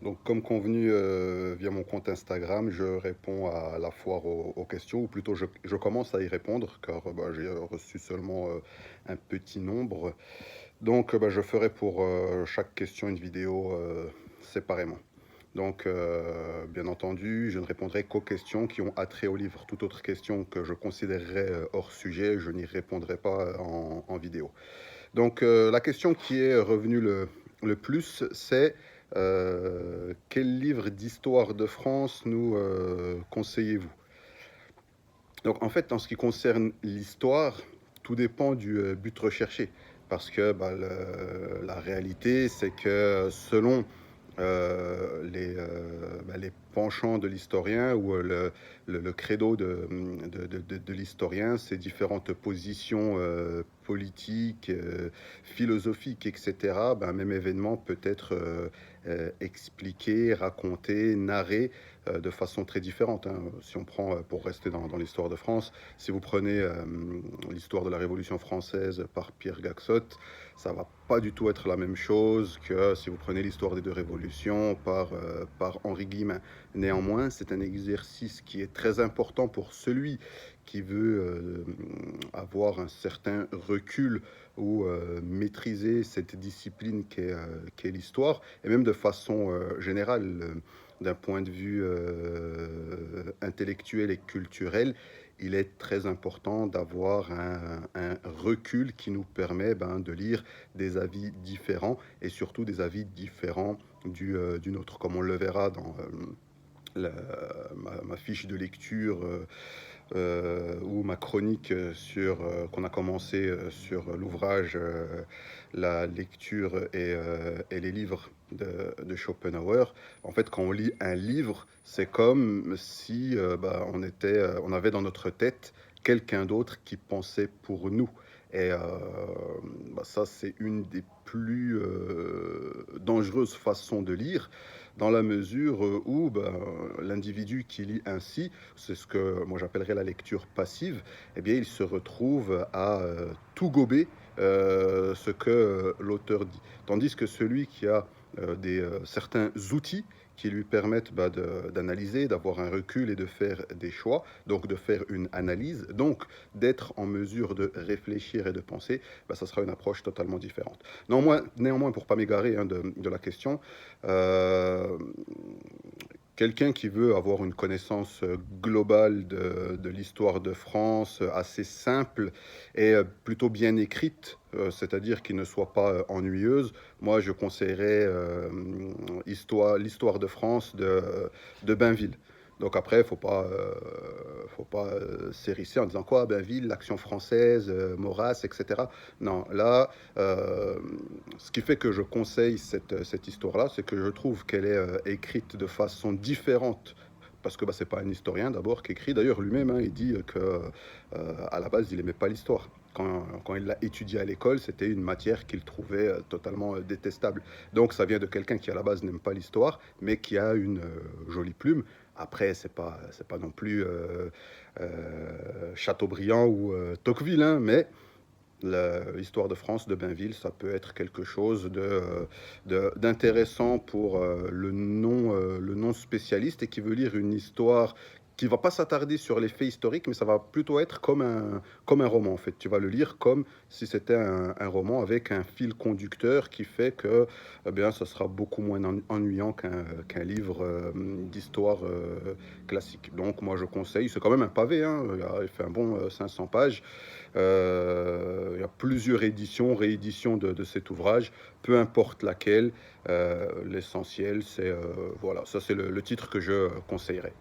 Donc, comme convenu via mon compte Instagram, je réponds à la fois aux questions, ou plutôt je commence à y répondre, car bah, j'ai reçu seulement un petit nombre. Donc, bah, je ferai pour chaque question une vidéo séparément. Donc, bien entendu, je ne répondrai qu'aux questions qui ont attrait au livre. Toute autre question que je considérerais hors sujet, je n'y répondrai pas en vidéo. Donc, la question qui est revenue le plus, c'est quel livre d'histoire de France nous conseillez-vous? Donc, en fait, en ce qui concerne l'histoire, tout dépend du but recherché. Parce que bah, la réalité, c'est que selon les penchants de l'historien ou le credo de l'historien, ses différentes positions politiques, philosophiques, etc., ben, un même événement peut être expliqué, raconté, narré de façon très différente, hein. Si on prend, pour rester dans l'histoire de France, si vous prenez l'histoire de la Révolution française par Pierre Gaxotte, ça va pas du tout être la même chose que si vous prenez l'histoire des deux révolutions par Henri Guillemin. Néanmoins, c'est un exercice qui est très important pour celui qui veut avoir un certain recul ou maîtriser cette discipline qu'est l'histoire, et même de façon générale, d'un point de vue intellectuel et culturel, il est très important d'avoir un recul qui nous permet de lire des avis différents et surtout des avis différents du nôtre, comme on le verra dans ma fiche de lecture ou ma chronique qu'on a commencé sur l'ouvrage La lecture et les livres de Schopenhauer. En fait, quand on lit un livre, c'est comme si on avait dans notre tête quelqu'un d'autre qui pensait pour nous. Et ça, c'est une des plus dangereuses façons de lire, dans la mesure où l'individu qui lit ainsi, c'est ce que moi j'appellerais la lecture passive, eh bien il se retrouve à tout gober ce que l'auteur dit. Tandis que celui qui a certains outils qui lui permettent d'analyser, d'avoir un recul et de faire des choix, donc de faire une analyse, donc d'être en mesure de réfléchir et de penser, ça sera une approche totalement différente. Néanmoins pour ne pas m'égarer de la question, euh, quelqu'un qui veut avoir une connaissance globale de l'histoire de France, assez simple et plutôt bien écrite, c'est-à-dire qui ne soit pas ennuyeuse, moi je conseillerais l'histoire de France de Bainville. Donc après, faut pas s'hérisser en disant quoi, Bainville, l'action française, Maurras, etc. Non, là, ce qui fait que je conseille cette histoire-là, c'est que je trouve qu'elle est écrite de façon différente. Parce que c'est pas un historien d'abord qui écrit. D'ailleurs, lui-même, hein, il dit que à la base, il aimait pas l'histoire. Quand il l'a étudié à l'école, c'était une matière qu'il trouvait totalement détestable. Donc, ça vient de quelqu'un qui à la base n'aime pas l'histoire, mais qui a une jolie plume. Après, c'est pas non plus Chateaubriand ou Tocqueville, hein, mais l'histoire de France de Bainville, ça peut être quelque chose d'intéressant pour le non spécialiste et qui veut lire une histoire qui va pas s'attarder sur les faits historiques, mais ça va plutôt être comme un roman en fait. Tu vas le lire comme si c'était un roman avec un fil conducteur qui fait que eh bien, ça sera beaucoup moins ennuyant qu'un livre d'histoire classique. Donc moi je conseille, c'est quand même un pavé, hein, il fait un bon 500 pages. Il y a plusieurs éditions, rééditions de cet ouvrage, peu importe laquelle. L'essentiel, c'est voilà, ça c'est le titre que je conseillerais.